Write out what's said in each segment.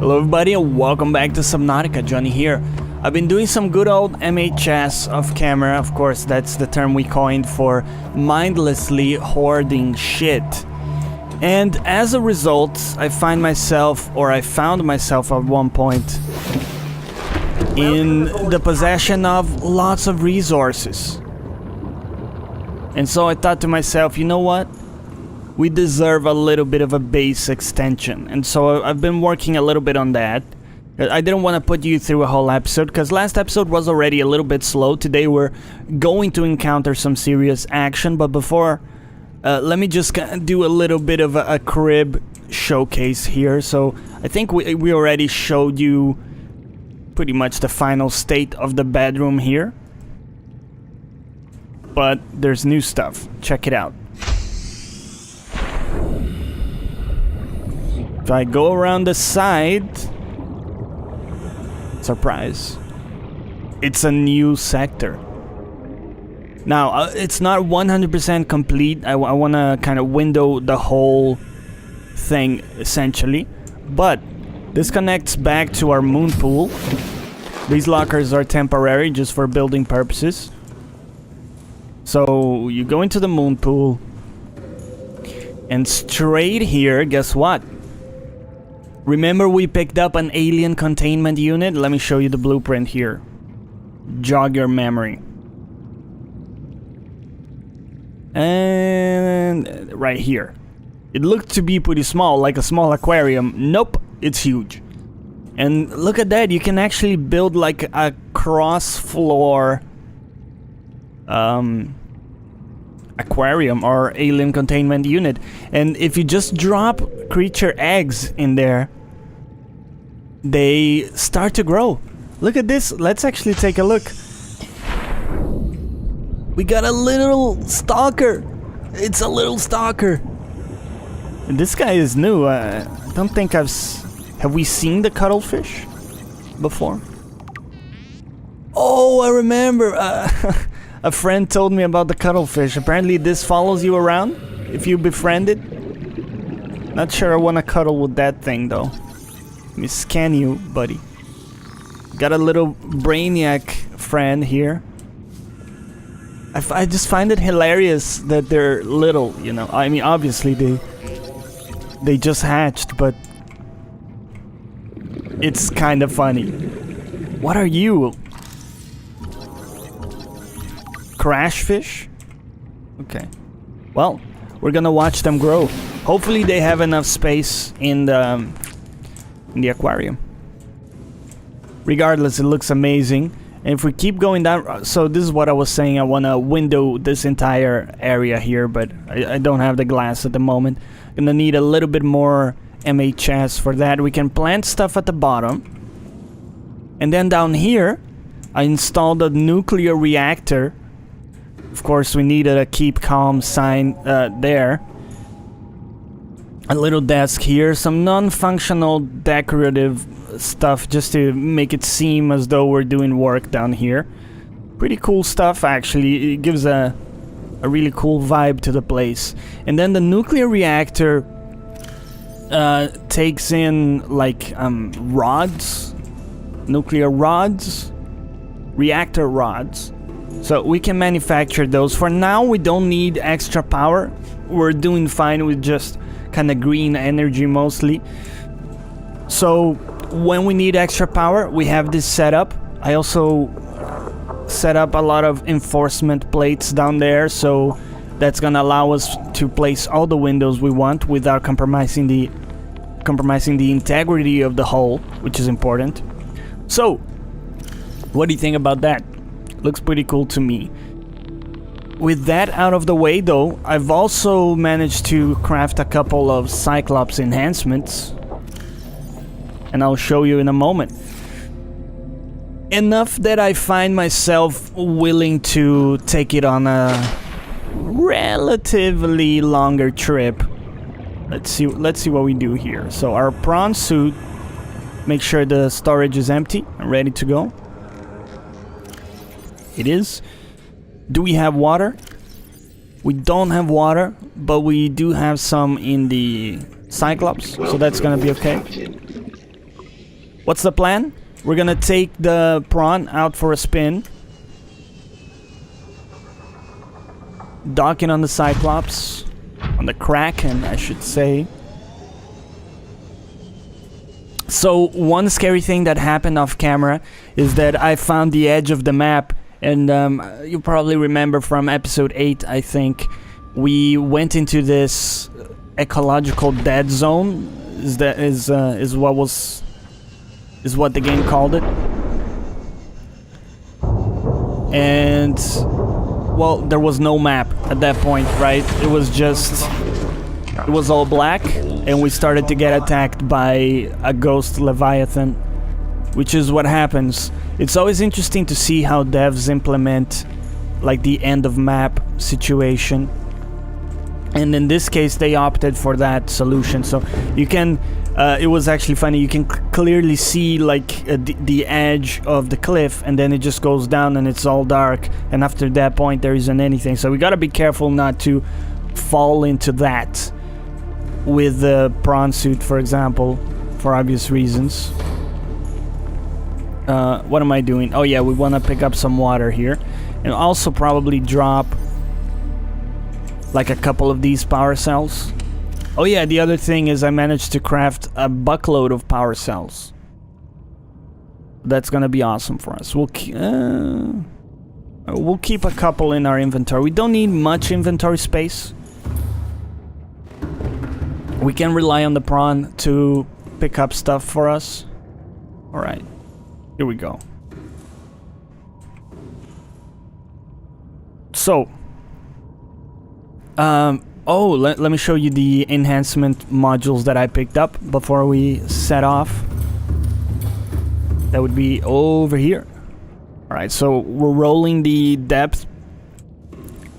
Hello everybody and welcome back to Subnautica, Jonny here. I've been doing some good old MHS off camera, of course that's the term we coined for mindlessly hoarding shit. And as a result, I found myself at one point in the possession of lots of resources. And so I thought to myself, you know what? We deserve a little bit of a base extension. And so I've been working a little bit on that. I didn't want to put you through a whole episode because last episode was already a little bit slow. Today we're going to encounter some serious action. But before, let me just do a little bit of a crib showcase here. So I think we already showed you pretty much the final state of the bedroom here. But there's new stuff. Check it out. If I go around the side, surprise, it's a new sector. Now, it's not 100% complete. I want to kind of window the whole thing, essentially. But this connects back to our moon pool. These lockers are temporary, just for building purposes. So, you go into the moon pool. And straight here, guess what? Remember we picked up an alien containment unit? Let me show you the blueprint here. Jog your memory. And right here. It looked to be pretty small, like a small aquarium. Nope, it's huge. And look at that, you can actually build like a cross-floor aquarium or alien containment unit. And if you just drop creature eggs in there, they start to grow. Look at this. Let's actually take a look. We got a little stalker. It's a little stalker. And this guy is new. I don't think have we seen the cuttlefish before? Oh, I remember. A friend told me about the cuttlefish. Apparently this follows you around if you befriend it. Not sure I want to cuddle with that thing though. Let me scan you, buddy. Got a little brainiac friend here. I just find it hilarious that they're little, you know. I mean, obviously they just hatched, but it's kind of funny. What are you? Crash fish? Okay. Well, we're gonna watch them grow. Hopefully they have enough space in the aquarium. Regardless, it looks amazing. And if we keep going down, so this is what I was saying. I want to window this entire area here, but I don't have the glass at the moment. Gonna need a little bit more MHS for that. We can plant stuff at the bottom. And then down here, I installed a nuclear reactor. Of course, we needed a keep calm sign there. A little desk here, some non-functional decorative stuff just to make it seem as though we're doing work down here. Pretty cool stuff, actually. It gives a really cool vibe to the place. And then the nuclear reactor takes in like rods, nuclear rods, reactor rods. So we can manufacture those. For now, we don't need extra power. We're doing fine with just kind of green energy mostly. So when we need extra power, we have this set up. I also set up a lot of enforcement plates down there, so that's gonna allow us to place all the windows we want without compromising the integrity of the hull, which is important. So, what do you think about that? Looks pretty cool to me. With that out of the way though, I've also managed to craft a couple of Cyclops enhancements. And I'll show you in a moment. Enough that I find myself willing to take it on a relatively longer trip. Let's see what we do here. So our prawn suit, make sure the storage is empty and ready to go. It is. Do we have water? We don't have water, but we do have some in the Cyclops, so that's gonna be okay. What's the plan? We're gonna take the prawn out for a spin. Docking on the Cyclops. On the Kraken, I should say. So, one scary thing that happened off camera is that I found the edge of the map. And you probably remember from episode 8, I think, we went into this ecological dead zone. Is what the game called it. And well, there was no map at that point, right? It was all black, and we started to get attacked by a ghost leviathan, which is what happens. It's always interesting to see how devs implement like the end of map situation. And in this case, they opted for that solution. So you can, it was actually funny, you can clearly see like the edge of the cliff, and then it just goes down and it's all dark. And after that point, there isn't anything. So we gotta be careful not to fall into that with the prawn suit, for example, for obvious reasons. What am I doing? Oh yeah, we wanna pick up some water here. And also probably drop like a couple of these power cells. Oh yeah, the other thing is I managed to craft a buckload of power cells. That's gonna be awesome for us. We'll keep a couple in our inventory. We don't need much inventory space. We can rely on the prawn to pick up stuff for us. Alright, here we go. So, let me show you the enhancement modules that I picked up before we set off. That would be over here. Alright, so we're rolling the depth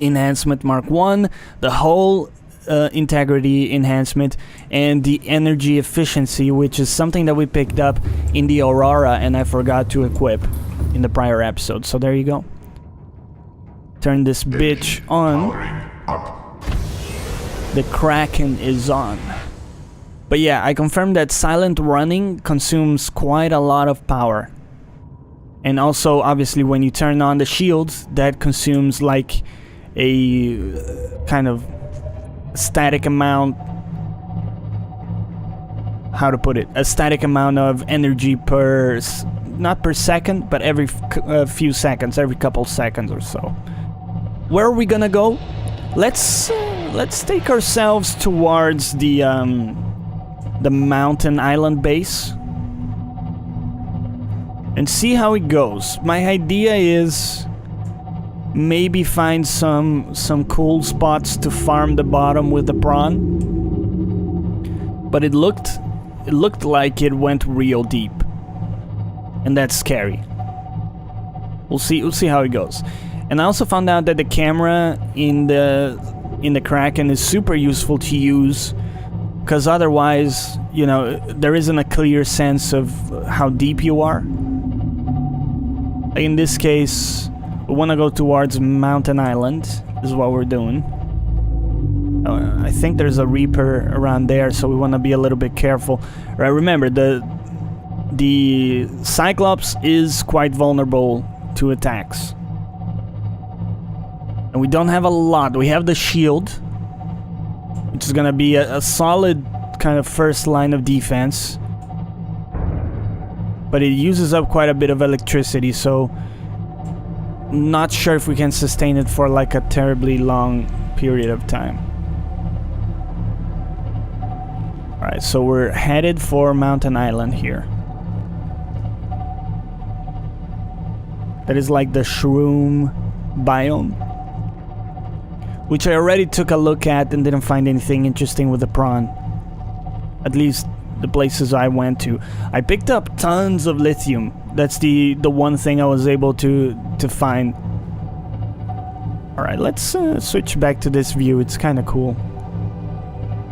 enhancement Mark 1, the hull integrity enhancement, and the energy efficiency, which is something that we picked up in the Aurora and I forgot to equip in the prior episode. So there you go. Turn this bitch on. The Kraken is on. But yeah, I confirmed that silent running consumes quite a lot of power. And also, obviously, when you turn on the shields, that consumes like a kind of static amount. How to put it? A static amount of energy per, not per second, but every few seconds, every couple seconds or so. Where are we gonna go? Let's take ourselves towards the mountain island base and see how it goes. My idea is maybe find some cool spots to farm the bottom with the prawn, but it looked like it went real deep, and that's scary. We'll see how it goes. And I also found out that the camera in the Kraken is super useful to use, because otherwise, you know, there isn't a clear sense of how deep you are. In this case, we want to go towards Mountain Island, is what we're doing. I think there's a Reaper around there, so we want to be a little bit careful. Right, remember, the Cyclops is quite vulnerable to attacks. And we don't have a lot. We have the shield, which is gonna be a solid kind of first line of defense. But it uses up quite a bit of electricity, so I'm not sure if we can sustain it for like a terribly long period of time. Alright, so we're headed for Mountain Island here. That is like the shroom biome, which I already took a look at and didn't find anything interesting with the prawn. At least the places I went to. I picked up tons of lithium. That's the one thing I was able to find. Alright, let's switch back to this view. It's kind of cool.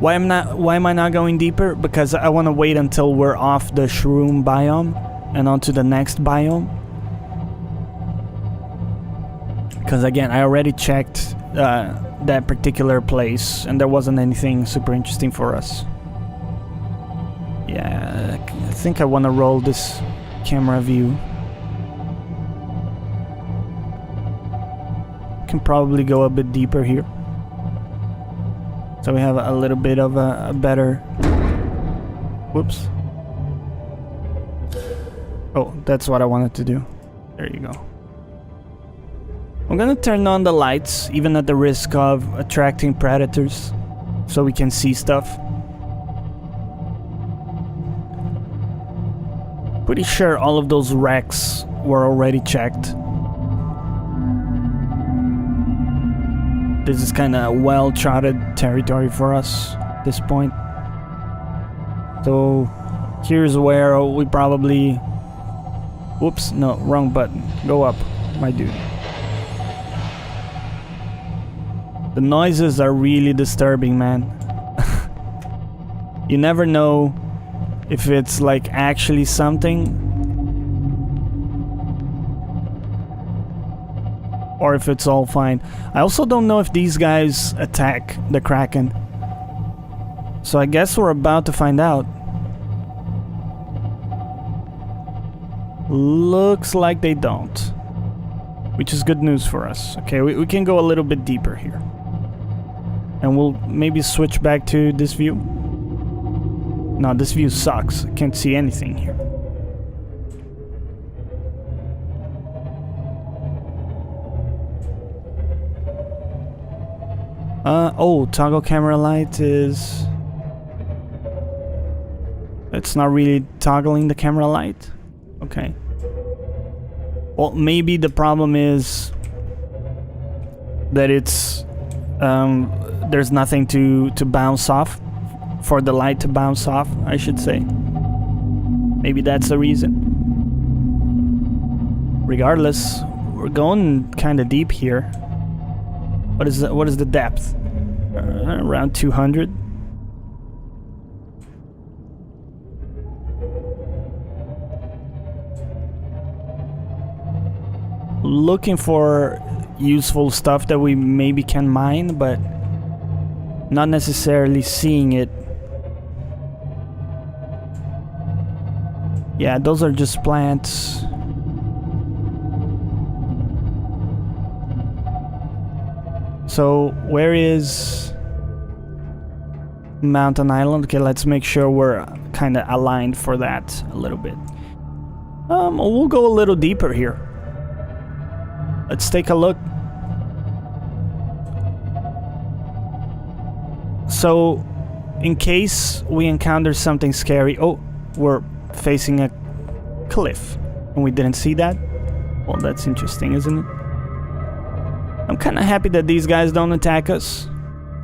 Why am I not going deeper? Because I want to wait until we're off the shroom biome and onto the next biome. Because again, I already checked that particular place and there wasn't anything super interesting for us. Yeah, I think I want to roll this camera view. Can probably go a bit deeper here. So we have a little bit of a better... Whoops. Oh, that's what I wanted to do. There you go. I'm gonna turn on the lights, even at the risk of attracting predators, so we can see stuff. Pretty sure all of those wrecks were already checked. This is kind of well-charted territory for us at this point. So here's where we probably... Whoops, no, wrong button. Go up, my dude. The noises are really disturbing, man. You never know if it's like actually something or if it's all fine. I also don't know if these guys attack the Kraken. So I guess we're about to find out. Looks like they don't. Which is good news for us. Okay, we can go a little bit deeper here. And we'll maybe switch back to this view. No, this view sucks. I can't see anything here. Oh, toggle camera light is... It's not really toggling the camera light. Okay. Well, maybe the problem is that it's... there's nothing to bounce off. For the light to bounce off, I should say. Maybe that's the reason. Regardless, we're going kind of deep here. What is the depth? Around 200. Looking for useful stuff that we maybe can mine, but not necessarily seeing it. Yeah, those are just plants. So, where is Mountain Island? Okay, let's make sure we're kind of aligned for that a little bit. We'll go a little deeper here. Let's take a look. So, in case we encounter something scary... Oh, we're facing a cliff. And we didn't see that? Well, that's interesting, isn't it? I'm kind of happy that these guys don't attack us.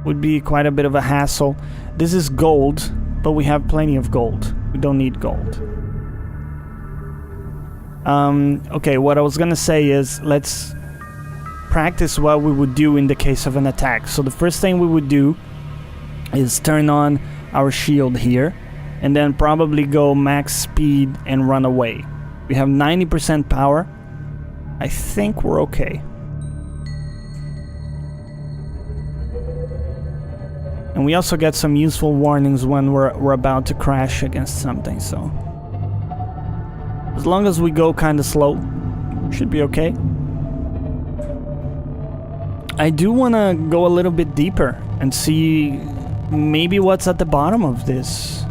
Would be quite a bit of a hassle. This is gold, but we have plenty of gold. We don't need gold. Okay, what I was gonna say is, let's practice what we would do in the case of an attack. So the first thing we would do is turn on our shield here, and then probably go max speed and run away. We have 90% power. I think we're okay. And we also get some useful warnings when we're about to crash against something, so... As long as we go kind of slow, should be okay. I do want to go a little bit deeper and see maybe what's at the bottom of this.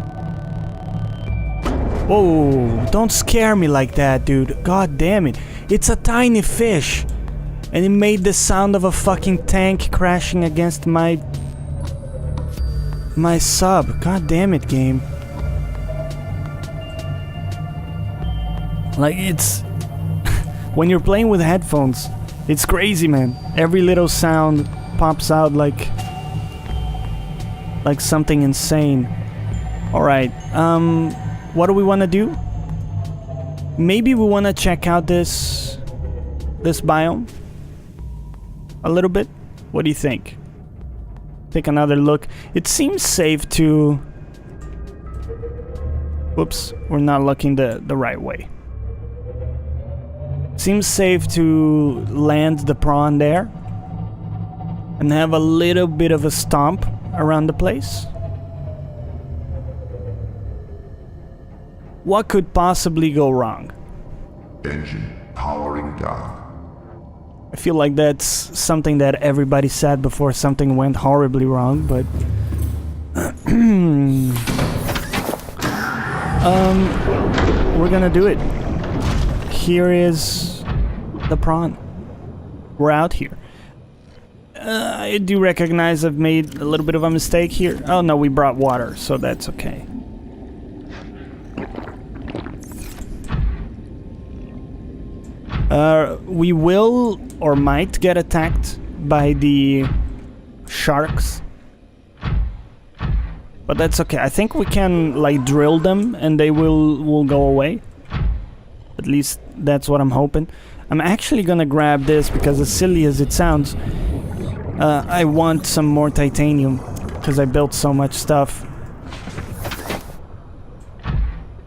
Whoa, don't scare me like that, dude. God damn it. It's a tiny fish. And it made the sound of a fucking tank crashing against my sub. God damn it, game. Like, it's... when you're playing with headphones, it's crazy, man. Every little sound pops out like something insane. Alright, what do we want to do? Maybe we want to check out this biome a little bit. What do you think? Take another look. It seems safe to... Whoops, we're not looking the right way. Seems safe to land the prawn there and have a little bit of a stomp around the place. What could possibly go wrong? Engine powering down. I feel like that's something that everybody said before something went horribly wrong, but... we're gonna do it. Here is the prawn. We're out here. I do recognize I've made a little bit of a mistake here. Oh no, we brought water, so that's okay. We will or might get attacked by the sharks. But that's okay. I think we can like drill them and they will go away. At least that's what I'm hoping. I'm actually gonna grab this because as silly as it sounds, I want some more titanium because I built so much stuff.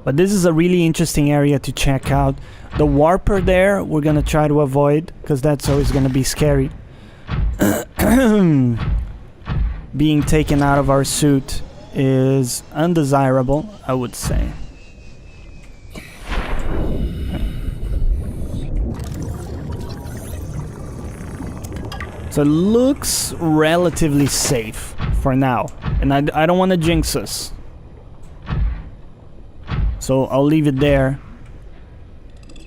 But this is a really interesting area to check out. The warper there, we're gonna try to avoid because that's always gonna be scary. Being taken out of our suit is undesirable, I would say. So it looks relatively safe for now, and I don't want to jinx us. So I'll leave it there.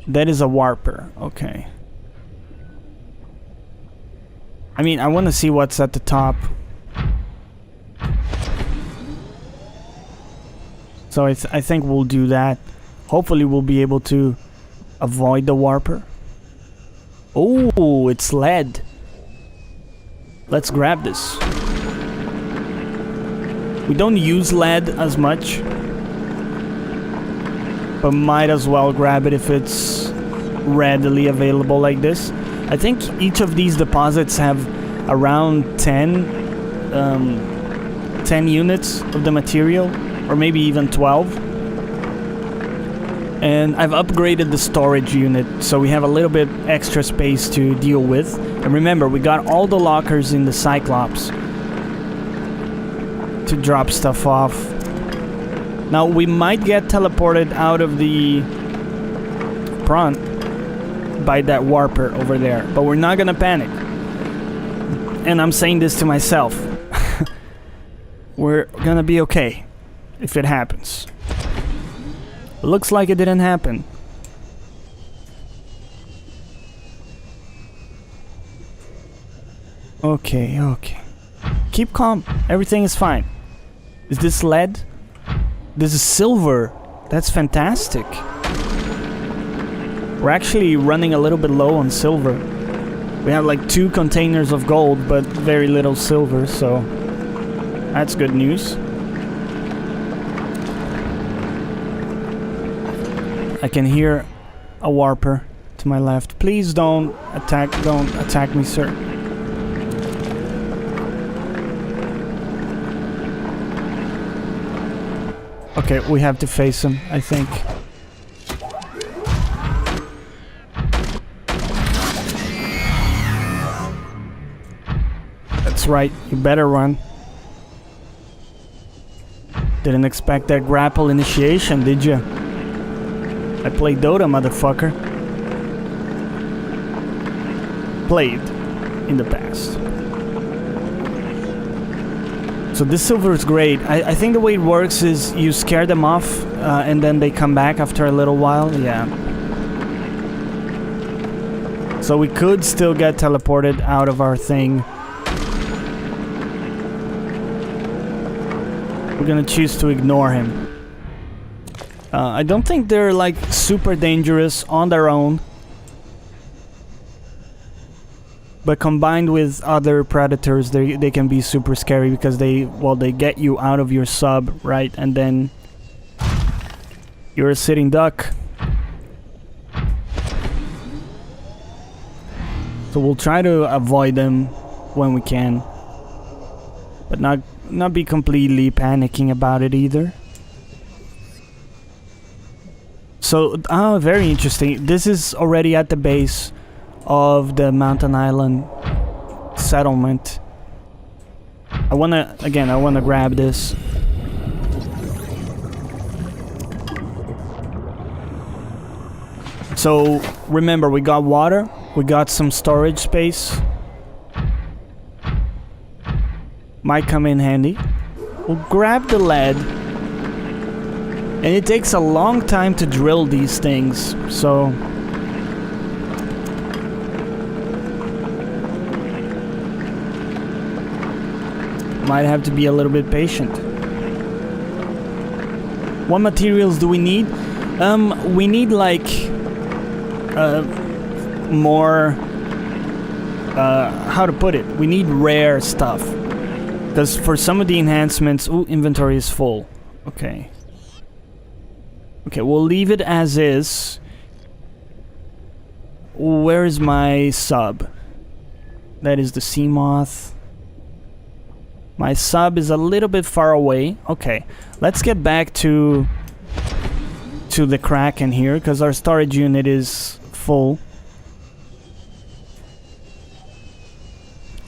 That is a warper, okay. I mean, I want to see what's at the top. So I think we'll do that. Hopefully we'll be able to avoid the warper. Oh, it's lead. Let's grab this. We don't use lead as much, but might as well grab it if it's readily available like this. I think each of these deposits have around 10 units of the material, or maybe even 12. And I've upgraded the storage unit, so we have a little bit extra space to deal with. And remember, we got all the lockers in the Cyclops to drop stuff off. Now, we might get teleported out of the prawn by that warper over there, but we're not gonna panic. And I'm saying this to myself. We're gonna be okay if it happens. Looks like it didn't happen. Okay, okay. Keep calm. Everything is fine. Is this lead? This is silver. That's fantastic. We're actually running a little bit low on silver. We have like 2 containers of gold, but very little silver, so that's good news. I can hear a warper to my left. Please don't attack me, sir. Okay, we have to face him, I think. That's right, you better run. Didn't expect that grapple initiation, did you? I played Dota, motherfucker. Played in the past. So this silver is great. I think the way it works is you scare them off and then they come back after a little while. Yeah. So we could still get teleported out of our thing. We're gonna choose to ignore him. I don't think they're like super dangerous on their own, but combined with other predators, they can be super scary because they get you out of your sub, right? And then you're a sitting duck. So we'll try to avoid them when we can, but not be completely panicking about it either. So, very interesting. This is already at the base of the Mountain Island settlement. I wanna grab this. So remember, we got water, we got some storage space. Might come in handy. We'll grab the lead. And it takes a long time to drill these things, so... might have to be a little bit patient. What materials do we need? We need like... more... how to put it? We need rare stuff. Because for some of the enhancements... Ooh, inventory is full. Okay. Okay, we'll leave it as is. Where is my sub? That is the sea moth. My sub is a little bit far away. Okay, let's get back to the Kraken here, because our storage unit is full.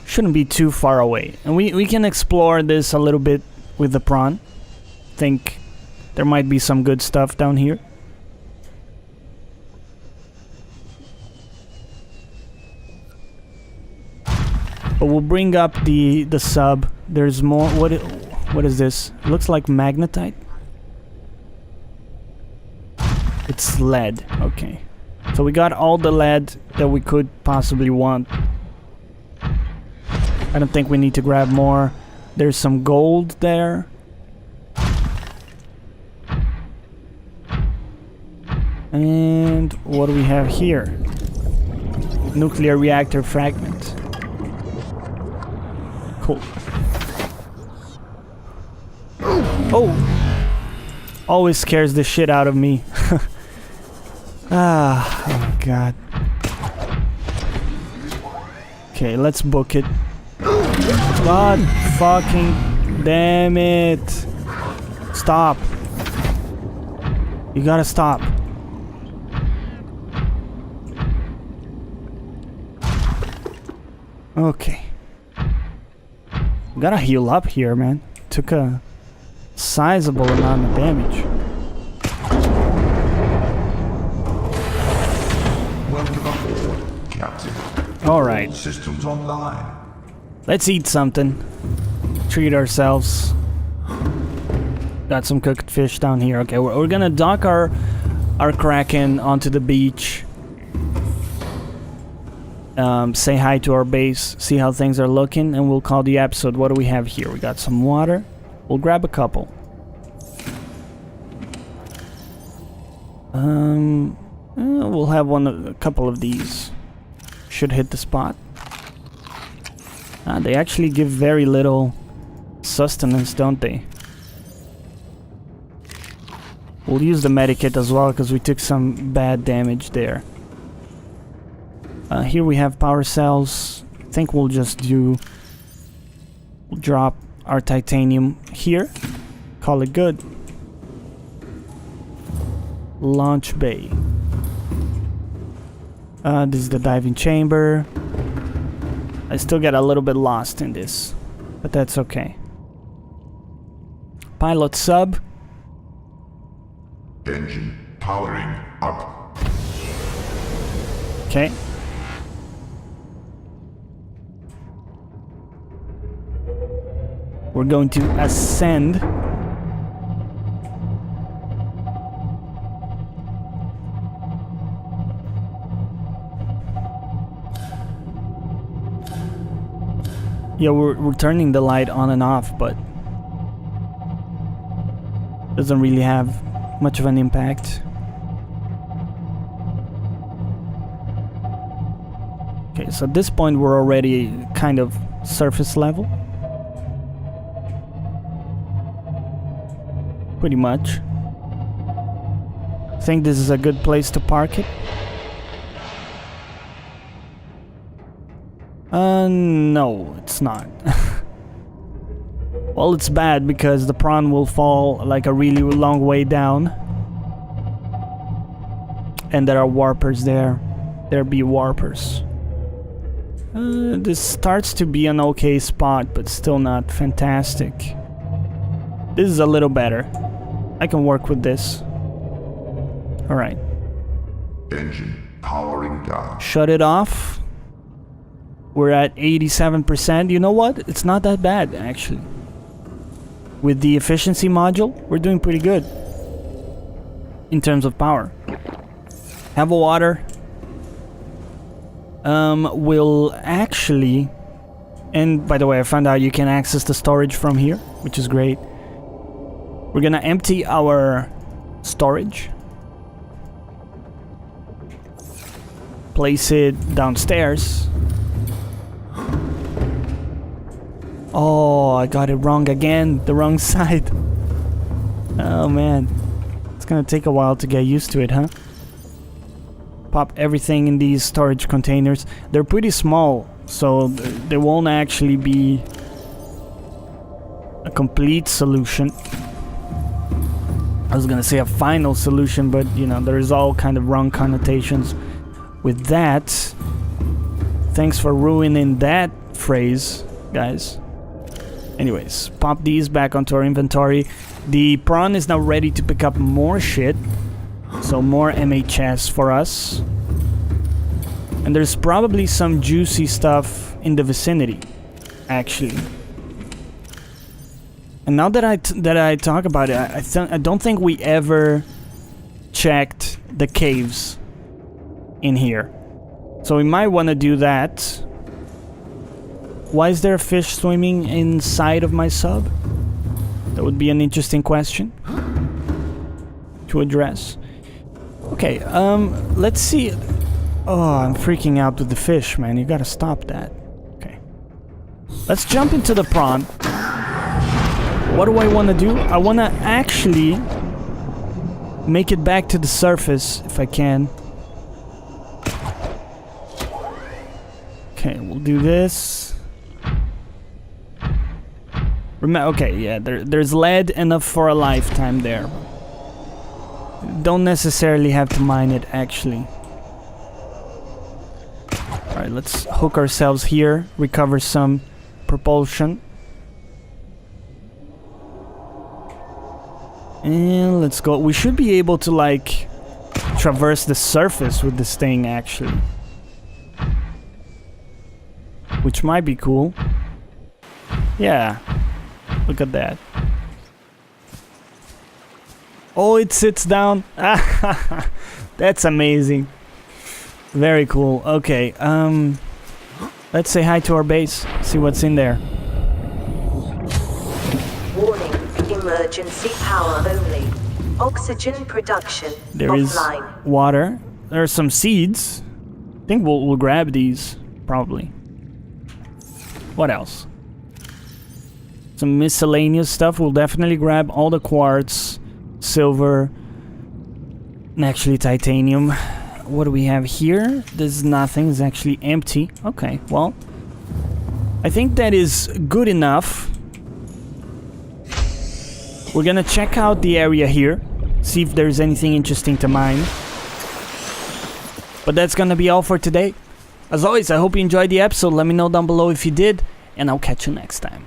Shouldn't be too far away. And we can explore this a little bit with the prawn. Think there might be some good stuff down here. But we'll bring up the sub. There's more. What is this? It looks like magnetite. It's lead. Okay. So we got all the lead that we could possibly want. I don't think we need to grab more. There's some gold there. And what do we have here? Nuclear reactor fragment. Cool. Oh! Always scares the shit out of me. Oh god. Okay, let's book it. God fucking damn it. Stop. You gotta stop. Okay. Gotta heal up here, man. Took a sizable amount of damage. Welcome aboard, Captain. Alright. Systems online. Let's eat something. Treat ourselves. Got some cooked fish down here. Okay, we're gonna dock our Kraken onto the beach. Say hi to our base, see how things are looking, and we'll call the episode. What do we have here? We got some water. We'll grab a couple. We'll have a couple of these. Should hit the spot. They actually give very little sustenance, don't they? We'll use the medikit as well, because we took some bad damage there. Here we have power cells. I think we'll just we'll drop our titanium here. Call it good. Launch bay. This is the diving chamber. I still get a little bit lost in this, but that's okay. Pilot sub. Engine powering up. Okay. We're going to ascend. Yeah, we're turning the light on and off, but doesn't really have much of an impact. Okay, so at this point we're already kind of surface level. Pretty much. I think this is a good place to park it. No, it's not. Well, it's bad because the prawn will fall like a really long way down. And there are warpers there. There be warpers. This starts to be an okay spot, but still not fantastic. This is a little better. I can work with this. Alright. Engine powering down. Shut it off. We're at 87%. You know what? It's not that bad, actually. With the efficiency module, we're doing pretty good in terms of power. Have a water. Will actually... And by the way, I found out you can access the storage from here, which is great. We're gonna empty our storage. Place it downstairs. Oh, I got it wrong again. The wrong side. Oh man. It's gonna take a while to get used to it, huh? Pop everything in these storage containers. They're pretty small, so they won't actually be a complete solution. I was gonna say a final solution, but you know, there's all kind of wrong connotations with that. Thanks for ruining that phrase, guys. Anyways, pop these back onto our inventory. The prawn is now ready to pick up more shit. So more MHS for us. And there's probably some juicy stuff in the vicinity, actually. And now that I talk about it, I don't think we ever checked the caves in here. So we might want to do that. Why is there a fish swimming inside of my sub? That would be an interesting question to address. Okay, let's see. Oh, I'm freaking out with the fish, man. You gotta stop that. Okay. Let's jump into the prawn. What do I want to do? I want to actually make it back to the surface if I can. Okay, we'll do this. Okay, yeah, there's lead enough for a lifetime there. Don't necessarily have to mine it, actually. Alright, let's hook ourselves here, recover some propulsion. And let's go. We should be able to, like, traverse the surface with this thing, actually. Which might be cool. Yeah. Look at that. Oh, it sits down. That's amazing. Very cool. Okay, let's say hi to our base. See what's in there. Warning, emergency power only. Oxygen production There offline. is water. There are some seeds. I think we'll grab these, probably. What else? Some miscellaneous stuff. We'll definitely grab all the quartz, silver, and actually titanium. What do we have here? There's nothing. It's actually empty. Okay, well, I think that is good enough. We're gonna check out the area here, see if there's anything interesting to mine. But that's gonna be all for today. As always, I hope you enjoyed the episode. Let me know down below if you did, and I'll catch you next time.